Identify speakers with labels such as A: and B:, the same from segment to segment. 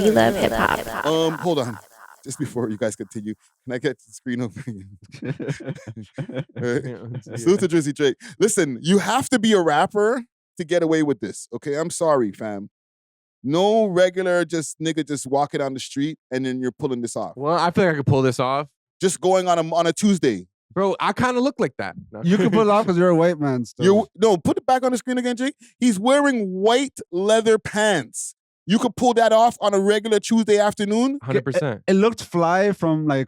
A: We love hip hop.
B: Hold on. Just before you guys continue, can I get the screen open? Salute to Drizzy Drake. Listen, you have to be a rapper to get away with this. Okay, I'm sorry, fam. No regular just nigga just walking down the street and then you're pulling this off.
C: Well, I feel like I could pull this off.
B: Just going on a Tuesday.
C: Bro, I kind of look like that. No.
D: You can pull it off because you're a white man still.
B: No, put it back on the screen again, Jake. He's wearing white leather pants. You could pull that off on a regular Tuesday afternoon.
C: 100%.
D: It looked fly from like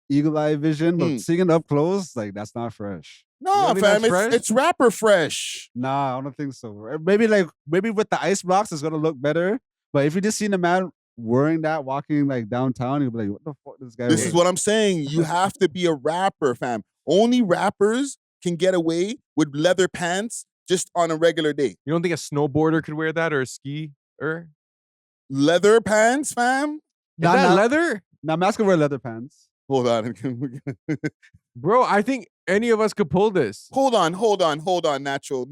D: eagle eye vision, but seeing it up close, like that's not fresh.
B: No, fam, it's rapper fresh.
D: Nah, I don't think so. Maybe with the ice blocks, it's gonna look better. But if you just seen a man wearing that walking like downtown, you'll be like, what the fuck this guy
B: This
D: wearing?
B: is what I'm saying. You have to be a rapper, fam. Only rappers can get away with leather pants just on a regular day.
C: You don't think a snowboarder could wear that or a skier?
B: Leather pants, fam?
C: Is that leather?
D: Now, Mask can wear leather pants.
B: Hold on.
C: Bro, I think any of us could pull this.
B: Hold on. Natural.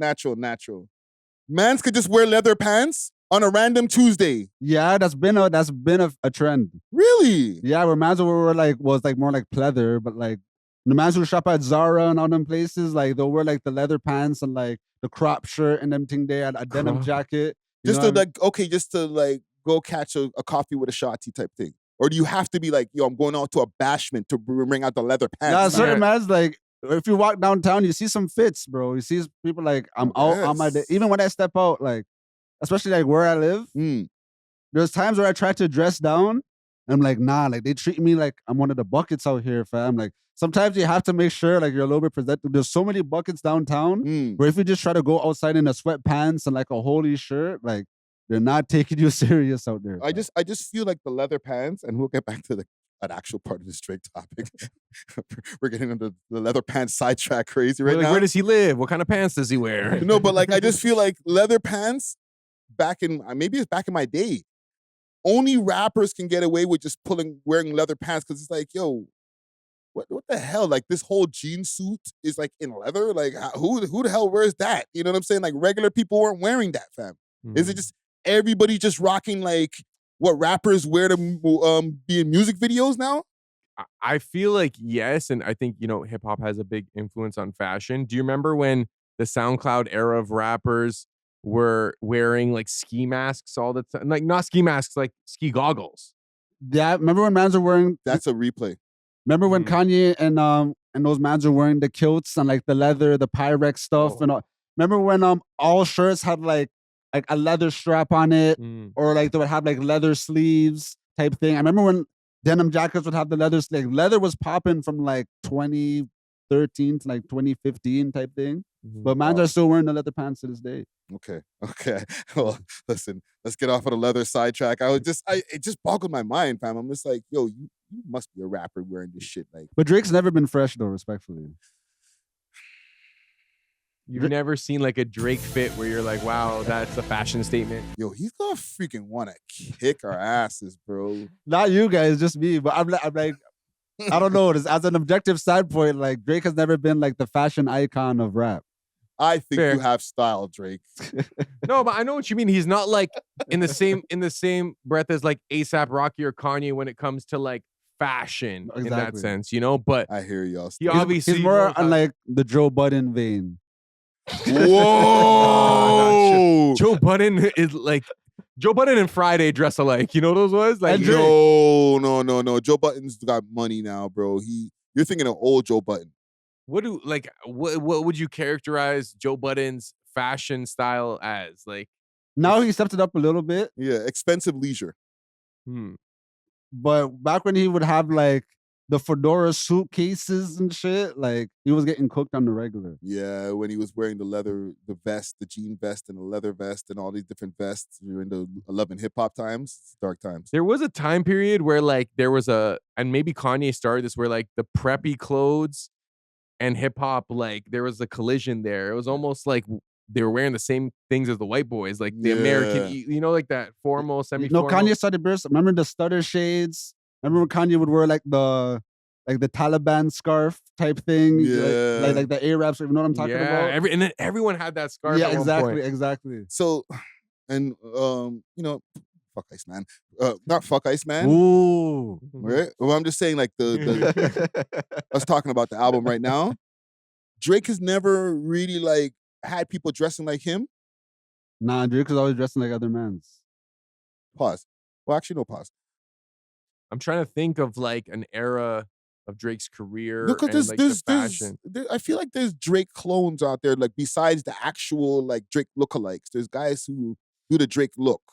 B: Mans could just wear leather pants on a random Tuesday.
D: Yeah, that's been a trend.
B: Really?
D: Yeah, where mans was more like pleather, but like the mans who shop at Zara and all them places, like they'll wear like the leather pants and like the crop shirt and them thing there, a denim jacket.
B: Just to go catch a coffee with a shotty type thing. Or do you have to be like, yo, I'm going out to a bashment to bring out the leather pants?
D: Yeah, certain mans, like, if you walk downtown, you see some fits, bro. You see people like, I'm out on my day. Even when I step out, like, especially like where I live, there's times where I try to dress down and I'm like, nah, like they treat me like I'm one of the buckets out here, fam. Like sometimes you have to make sure like you're a little bit presentable. There's so many buckets downtown where if you just try to go outside in a sweatpants and like a holy shirt, like they're not taking you serious out there.
B: I just feel like the leather pants, and we'll get back to an actual part of this Drake topic. We're getting into the leather pants sidetrack crazy right now.
C: Where does he live? What kind of pants does he wear?
B: No, but like I just feel like leather pants maybe it's back in my day. Only rappers can get away with just wearing leather pants because it's like, yo, what the hell? Like this whole jean suit is like in leather. Like who the hell wears that? You know what I'm saying? Like regular people weren't wearing that, fam. Is it just everybody just rocking like what rappers wear to be in music videos now?
C: I feel like yes, and I think hip hop has a big influence on fashion. Do you remember when the SoundCloud era of rappers were wearing like ski masks all the time? Like not ski masks, like ski goggles.
D: Yeah, remember when mans are wearing?
B: That's a replay.
D: Remember when Kanye and those mans are wearing the kilts and like the leather, the Pyrex stuff, and all. Remember when all shirts had like a leather strap on it, or like they would have like leather sleeves type thing. I remember when denim jackets would have the leather. Like leather was popping from like 2013 to like 2015 type thing. But mans are still wearing the leather pants to this day.
B: Okay. Well, listen, let's get off of the leather sidetrack. It just boggled my mind, fam. I'm just like, yo, you must be a rapper wearing this shit. Like,
D: but Drake's never been fresh though, respectfully.
C: You've never seen like a Drake fit where you're like, wow, that's a fashion statement.
B: Yo, he's gonna freaking want to kick our asses, bro.
D: Not you guys, just me. But I'm like, I don't know. As an objective standpoint, like Drake has never been like the fashion icon of rap.
B: I think you have style, Drake.
C: No, but I know what you mean. He's not like in the same breath as like A$AP Rocky or Kanye when it comes to like fashion in that sense, But
B: I hear y'all.
C: He obviously
D: he's more on like the Joe Budden vein.
B: Whoa!
C: Joe Budden is like Joe Budden and Friday dress alike. You know those ones? Like
B: no. Joe Budden's got money now, bro. You're thinking of old Joe Budden.
C: What would you characterize Joe Budden's fashion style as? Like
D: now he stepped it up a little bit.
B: Yeah, expensive leisure.
D: But back when he would have like the fedora suitcases and shit, like he was getting cooked on the regular.
B: Yeah, when he was wearing the vest, the jean vest and the leather vest and all these different vests during the 11 hip hop times. It's dark times.
C: There was a time period where like there was and maybe Kanye started this, where like the preppy clothes and hip hop, like there was a collision there. It was almost like they were wearing the same things as the white boys, like the American, like that formal, semi-formal.
D: No, Kanye started burst. Remember the stutter shades? Remember when Kanye would wear like the Taliban scarf type thing?
B: Yeah.
D: Like the Arabs, you know what I'm talking about?
C: And then everyone had that scarf.
D: Yeah,
C: at one point.
D: exactly.
B: So, and fuck fuck Iceman. Not fuck Iceman.
D: Ooh.
B: Right? Well, I'm just saying, like us talking about the album right now. Drake has never really like had people dressing like him.
D: Nah, Drake is always dressing like other mans.
B: Pause. Well, actually, no pause.
C: I'm trying to think of like an era of Drake's career
B: Look at
C: and like the fashion.
B: I feel like there's Drake clones out there, like besides the actual like Drake lookalikes. There's guys who do the Drake look.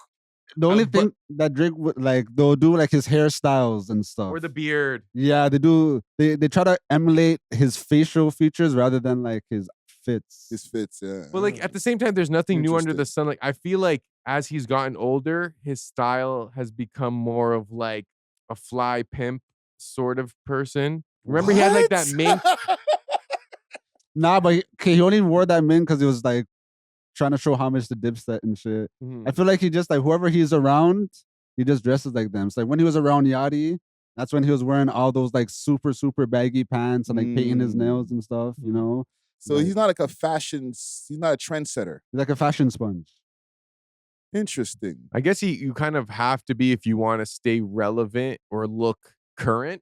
D: The only thing that Drake would like, they'll do like his hairstyles and stuff.
C: Or the beard.
D: Yeah, they do. They try to emulate his facial features rather than like his fits.
B: His fits, yeah.
C: But like at the same time, there's nothing new under the sun. Like I feel like as he's gotten older, his style has become more of like a fly pimp sort of person. Remember he had like that mink?
D: Nah, but he only wore that mink because he was like trying to show homage to Dipset and shit. I feel like he just like whoever he's around, he just dresses like them. So like when he was around Yachty, that's when he was wearing all those like super baggy pants and like painting his nails and stuff, you know.
B: So like, he's not like he's not a trendsetter.
D: He's like a fashion sponge.
B: Interesting.
C: I guess you kind of have to be if you want to stay relevant or look current.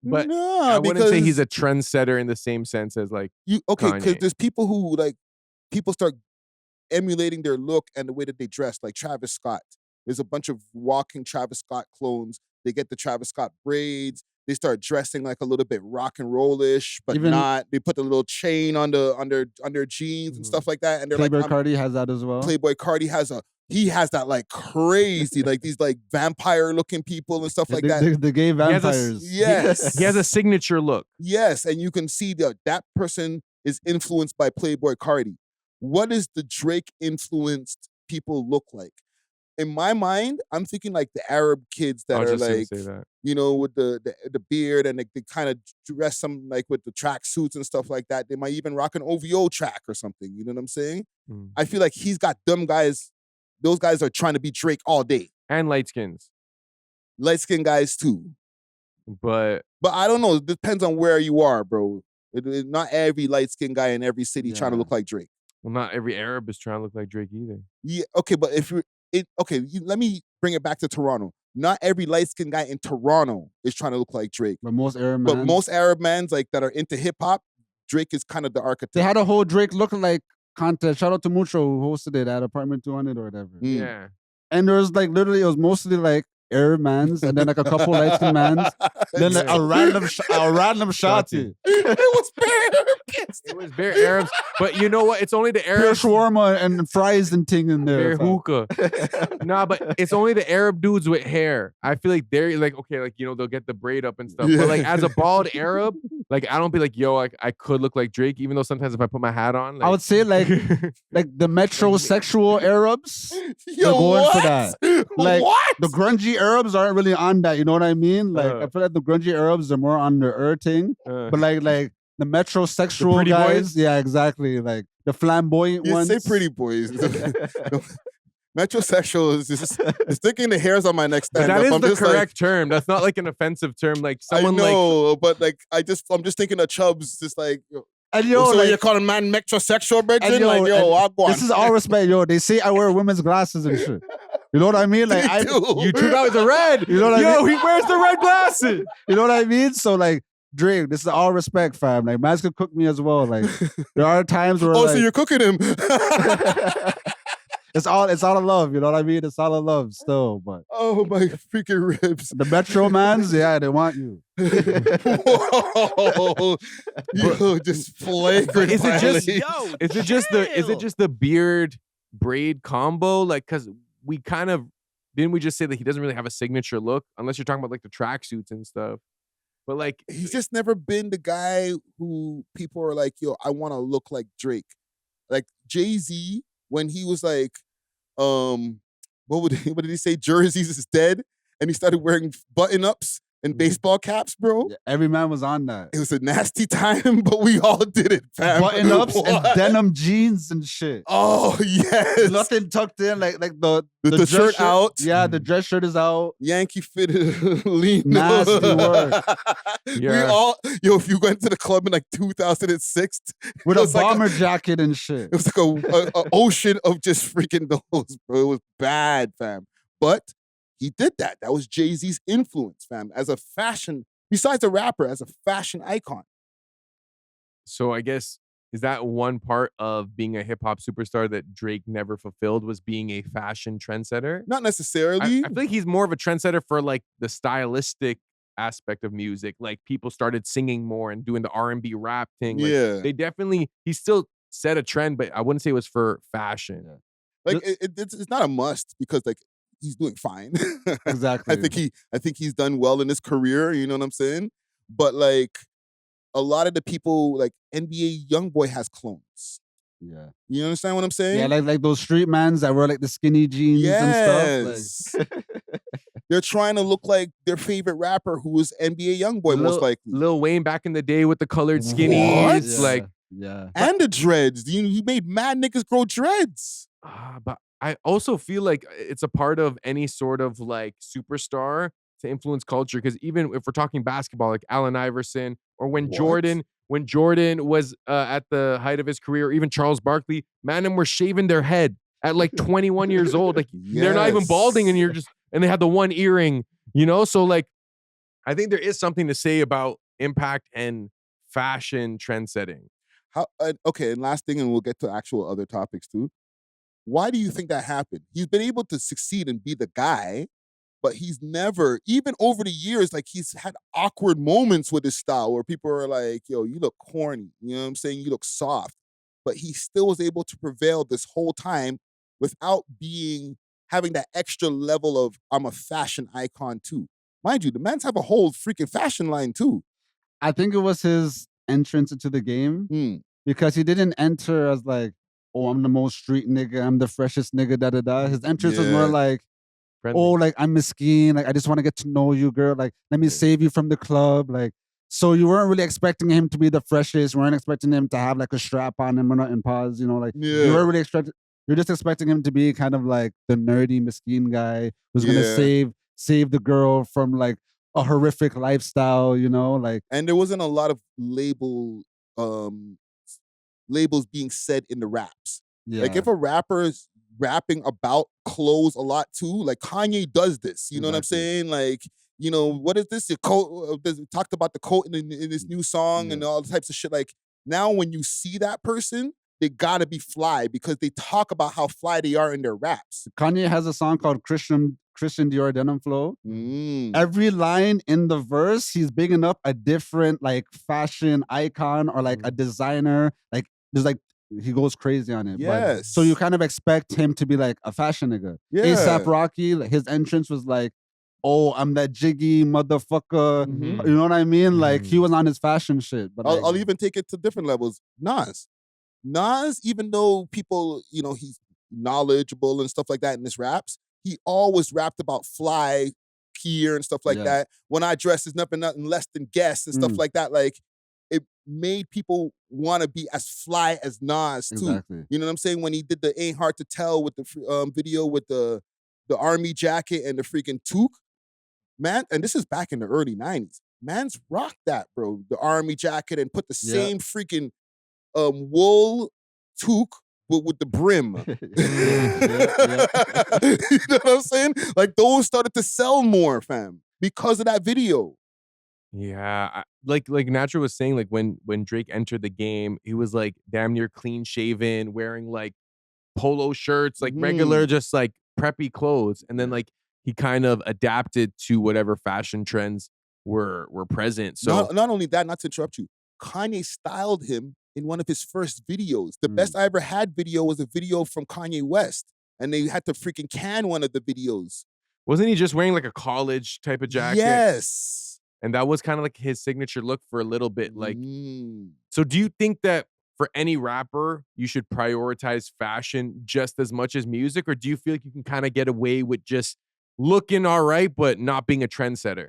C: But
B: no,
C: I wouldn't say he's a trendsetter in the same sense as like
B: because there's people who like people start emulating their look and the way that they dress, like Travis Scott. There's a bunch of walking Travis Scott clones. They get the Travis Scott braids. They start dressing like a little bit rock and roll-ish, but not. They put the little chain on their jeans and stuff like that. And they're
D: Playboy
B: like,
D: Cardi has that as well.
B: Playboy Cardi has that like crazy, like these like vampire-looking people and stuff like that.
D: The gay vampires.
B: Yes.
C: He has a signature look.
B: Yes, and you can see that person is influenced by Playboy Cardi. What does the Drake-influenced people look like? In my mind, I'm thinking like the Arab kids that are like, you know, with the beard and they kind of dress some like with the track suits and stuff like that. They might even rock an OVO track or something. You know what I'm saying? I feel like he's got them guys. Those guys are trying to be Drake all day.
C: And light skins.
B: Light skin guys too.
C: But
B: I don't know. It depends on where you are, bro. Not every light skin guy in every city trying to look like Drake.
C: Well, not every Arab is trying to look like Drake either.
B: Yeah, okay, but if you're let me bring it back to Toronto. Not every light-skinned guy in Toronto is trying to look like Drake.
D: But most Arab
B: mans like that are into hip-hop, Drake is kind of the archetype.
D: They had a whole Drake lookalike contest. Shout out to Mucho who hosted it at Apartment 200 or whatever.
C: Yeah.
D: And there was like literally, it was mostly like Arab mans and then like a couple light-skinned mans. Then like, a random shotty.
B: It was bare Arab kids.
C: It was bare Arabs. But you know what? It's only the Arabs.
D: Pure shawarma and fries and ting in there.
C: Bare hookah. Nah, but it's only the Arab dudes with hair. I feel like they're like, okay, like, you know, they'll get the braid up and stuff. But like as a bald Arab, like I don't be like, yo, I could look like Drake, even though sometimes if I put my hat on. Like,
D: I would say like the metrosexual Arabs, they're going for that. Like the grungy Arabs aren't really on that, you know what I mean? Like I feel like the grungy Arabs are more on the thing. But like the metrosexual guys, boys? Yeah, exactly. Like the flamboyant ones.
B: Say pretty boys. Metrosexual is just sticking the hairs on my neck.
C: That is the correct term. That's not like an offensive term. Like someone
B: I know, but like I'm just thinking of chubs, just like.
D: And yo,
B: so
D: like,
B: you're calling man metrosexual, Bridget? Like, yo, I'll go on.
D: This is all respect, yo. They say I wear women's glasses and shit. You know what I mean? Like
C: you took out the red.
D: You know what I mean?
C: He wears the red glasses.
D: You know what I mean? So like, Drake, this is all respect, fam. Like, man's could cook me as well. Like, there are times where
B: so you're cooking him.
D: It's all a love, you know what I mean? It's all a love still, but
B: oh my freaking ribs.
D: The Metro Mans, yeah, they want you.
B: Whoa. Yo, just flagrant.
C: Is it just the beard braid combo? Like, cause we kind of didn't we just say that he doesn't really have a signature look unless you're talking about like the tracksuits and stuff. But like
B: he's just never been the guy who people are like, yo, I want to look like Drake. Like Jay-Z, when he was like, what did he say? Jerseys is dead, and he started wearing button-ups and baseball caps, bro.
D: Yeah, every man was on that.
B: It was a nasty time, but we all did it, fam.
D: Button-ups and denim jeans and shit.
B: Oh, yes.
D: Nothing tucked in, like the
B: shirt out.
D: Yeah, the dress shirt is out.
B: Yankee fitted lean.
D: Nasty work.
B: Yeah. We all, if you went to the club in like 2006.
D: With a bomber jacket and shit.
B: It was like a ocean of just freaking those, bro. It was bad, fam. But He did that. That was Jay-Z's influence, fam, as a fashion, besides a rapper, as a fashion icon.
C: So I guess, is that one part of being a hip hop superstar that Drake never fulfilled, was being a fashion trendsetter?
B: Not necessarily.
C: I feel like he's more of a trendsetter for like the stylistic aspect of music. Like people started singing more and doing the R&B rap thing. Like
B: Yeah.
C: they definitely, he still set a trend, but I wouldn't say it was for fashion.
B: Like it's not a must because like he's doing fine.
D: Exactly.
B: I think he's done well in his career. You know what I'm saying? But like a lot of the people, like NBA YoungBoy has clones.
D: Yeah.
B: You understand what I'm saying?
D: Yeah, like those street mans that wear like the skinny jeans and stuff. Like.
B: They're trying to look like their favorite rapper who was NBA YoungBoy, most likely.
C: Lil Wayne back in the day with the colored skinnies.
B: What?
C: Like,
D: yeah.
B: And the dreads. He made mad niggas grow dreads.
C: But I also feel like it's a part of any sort of like superstar to influence culture. Because even if we're talking basketball, like Allen Iverson, or when Jordan was at the height of his career, or even Charles Barkley, man, them were shaving their head at like 21 years old. Like they're not even balding, and they had the one earring, you know? So like, I think there is something to say about impact and fashion trend setting.
B: Okay, and last thing, and we'll get to actual other topics too. Why do you think that happened? He's been able to succeed and be the guy, but he's never, even over the years, like he's had awkward moments with his style where people are like, yo, you look corny. You know what I'm saying? You look soft. But he still was able to prevail this whole time without having that extra level of, I'm a fashion icon too. Mind you, the man's have a whole freaking fashion line too.
D: I think it was his entrance into the game because he didn't enter as like, oh, I'm the most street nigga, I'm the freshest nigga, da-da-da. His entrance was more like, friendly. Oh, like I'm Miskeen, like I just want to get to know you, girl. Like, let me save you from the club. Like, so you weren't really expecting him to be the freshest. You weren't expecting him to have like a strap on him or not in pause, you know, like you weren't really expecting. You're just expecting him to be kind of like the nerdy Miskeen guy who's gonna save the girl from like a horrific lifestyle, you know, like.
B: And there wasn't a lot of labels being said in the raps. Yeah. Like if a rapper is rapping about clothes a lot too, like Kanye does this, you know what I'm saying? Like, you know, what is this? Your coat, talked about the coat in this new song and all types of shit. Like now when you see that person, they gotta be fly because they talk about how fly they are in their raps.
D: Kanye has a song called Christian Dior Denim Flow. Every line in the verse, he's bigging up a different like fashion icon or like a designer. Like there's like, he goes crazy on it.
B: Yes.
D: But, so you kind of expect him to be like a fashion nigga.
B: Yeah.
D: A$AP Rocky, like, his entrance was like, oh, I'm that jiggy motherfucker. You know what I mean? Like he was on his fashion shit. But
B: I'll even take it to different levels. Nas, even though people, you know, he's knowledgeable and stuff like that in his raps, he always rapped about fly gear and stuff like that. When I dress is nothing less than guess and stuff like that. Like it made people want to be as fly as Nas too.
D: Exactly.
B: You know what I'm saying? When he did the Ain't Hard to Tell with the video with the army jacket and the freaking toque, man, and this is back in the early 90s. Man's rocked that, bro. The army jacket and put the same freaking wool toque with the brim. You know what I'm saying? Like those started to sell more, fam, because of that video.
C: Yeah, like Natural was saying, like when Drake entered the game, he was like damn near clean shaven, wearing like polo shirts, like regular, just like preppy clothes, and then like he kind of adapted to whatever fashion trends were present. So
B: not only that, not to interrupt you, Kanye styled him in one of his first videos. The best I ever had video was a video from Kanye West, and they had to freaking can one of the videos.
C: Wasn't he just wearing like a college type of jacket?
B: Yes.
C: And that was kind of like his signature look for a little bit. Like, so do you think that for any rapper, you should prioritize fashion just as much as music? Or do you feel like you can kind of get away with just looking all right, but not being a trendsetter?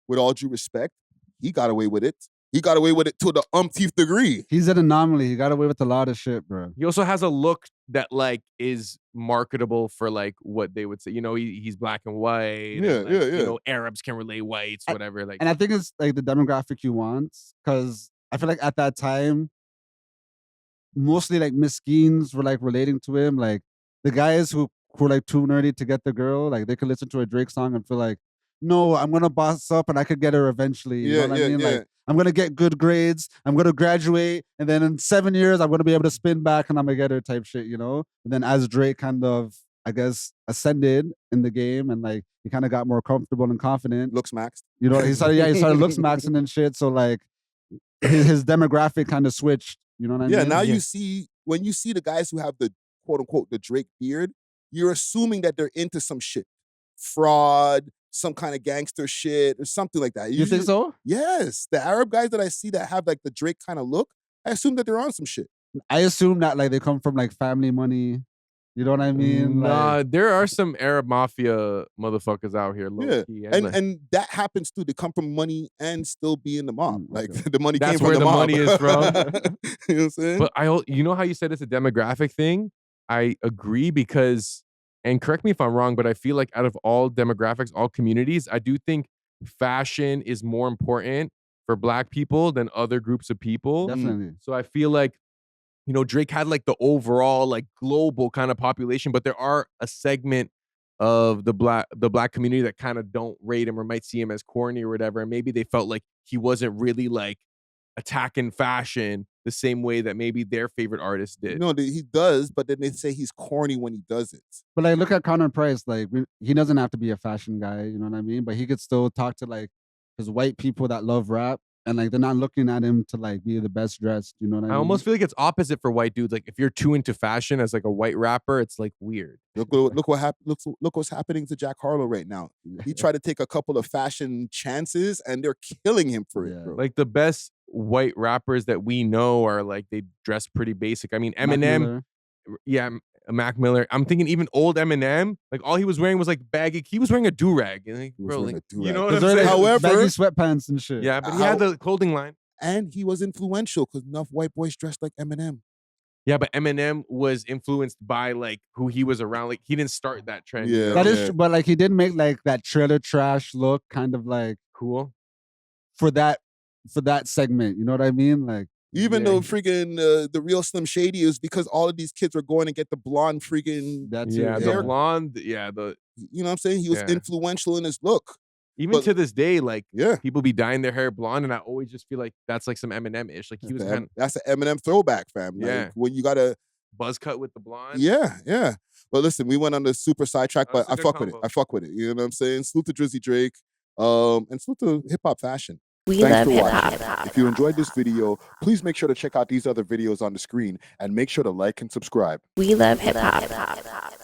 B: With all due respect, he got away with it. He got away with it to the umpteenth degree.
D: He's an anomaly. He got away with a lot of shit, bro.
C: He also has a look that like is marketable for like what they would say. You know, he's black and white.
B: Yeah.
C: You know, Arabs can relate whites, whatever. Like,
D: and I think it's like the demographic you want, because I feel like at that time, mostly like Miskeens were like relating to him, like the guys who who are like too nerdy to get the girl, like they could listen to a Drake song and feel like, no, I'm gonna boss up and I could get her eventually. You know what I mean? Like I'm gonna get good grades, I'm gonna graduate, and then in 7 years I'm gonna be able to spin back and I'm gonna get her type shit, you know? And then as Drake kind of, I guess, ascended in the game and like he kind of got more comfortable and confident.
B: Looks maxed.
D: You know, he started looks maxing and shit. So like his demographic kind of switched. You know what I mean?
B: Yeah, now you see, when you see the guys who have the quote unquote the Drake beard, you're assuming that they're into some shit. Fraud, some kind of gangster shit, or something like that.
D: You think so?
B: Yes. The Arab guys that I see that have like the Drake kind of look, I assume that they're on some shit.
D: I assume that like they come from like family money. You know what I mean?
C: Nah,
D: like,
C: there are some Arab mafia motherfuckers out here, low key.
B: And that happens too. They come from money and still be in the mob. Like the money
C: That's
B: came from
C: where
B: the
C: the
B: mob.
C: money is from.
B: You know what I'm saying?
C: But you know how you said it's a demographic thing? I agree because, and correct me if I'm wrong, but I feel like out of all demographics, all communities, I do think fashion is more important for Black people than other groups of people.
D: Definitely.
C: So I feel like, you know, Drake had like the overall like global kind of population, but there are a segment of the black community that kind of don't rate him or might see him as corny or whatever. And maybe they felt like he wasn't really like attacking fashion the same way that maybe their favorite artist did.
B: No, he does, but then they say he's corny when he does it.
D: But like, look at Connor Price. Like, he doesn't have to be a fashion guy. You know what I mean? But he could still talk to like his white people that love rap. And like they're not looking at him to like be the best dressed, you know what I mean?
C: I almost feel like it's opposite for white dudes. Like if you're too into fashion as like a white rapper, it's like weird.
B: Look what happened. Look what's happening to Jack Harlow right now. He tried to take a couple of fashion chances, and they're killing him for it, bro.
C: Like the best white rappers that we know are like they dress pretty basic. I mean, Eminem, Mac Miller. I'm thinking even old Eminem, like all he was wearing was like baggy. He was wearing a do-rag. Like, bro, like, you know what I'm saying?
B: However,
D: baggy sweatpants and shit.
C: Yeah, but he had the clothing line.
B: And he was influential because enough white boys dressed like Eminem.
C: Yeah, but Eminem was influenced by like who he was around. Like he didn't start that trend.
B: Yeah,
C: you know?
D: That is true, but like he did make like that trailer trash look kind of like
C: cool
D: for that segment. You know what I mean? Like
B: even though freaking the real Slim Shady is because all of these kids are going to get the blonde freaking
C: the blonde, the
B: you know what I'm saying? He was influential in his look.
C: Even to this day, like people be dyeing their hair blonde, and I always just feel like that's like some Eminem-ish. Like he was
B: that's an Eminem throwback, fam. Like, when you got a
C: buzz cut with the blonde.
B: Yeah. But listen, we went on the super sidetrack, but I fuck
C: combo.
B: with it. You know what I'm saying? Salute to Drizzy Drake, and salute to hip hop fashion.
A: We love hip hop.
B: If you enjoyed this video, please make sure to check out these other videos on the screen and make sure to like and subscribe.
A: We love hip hop.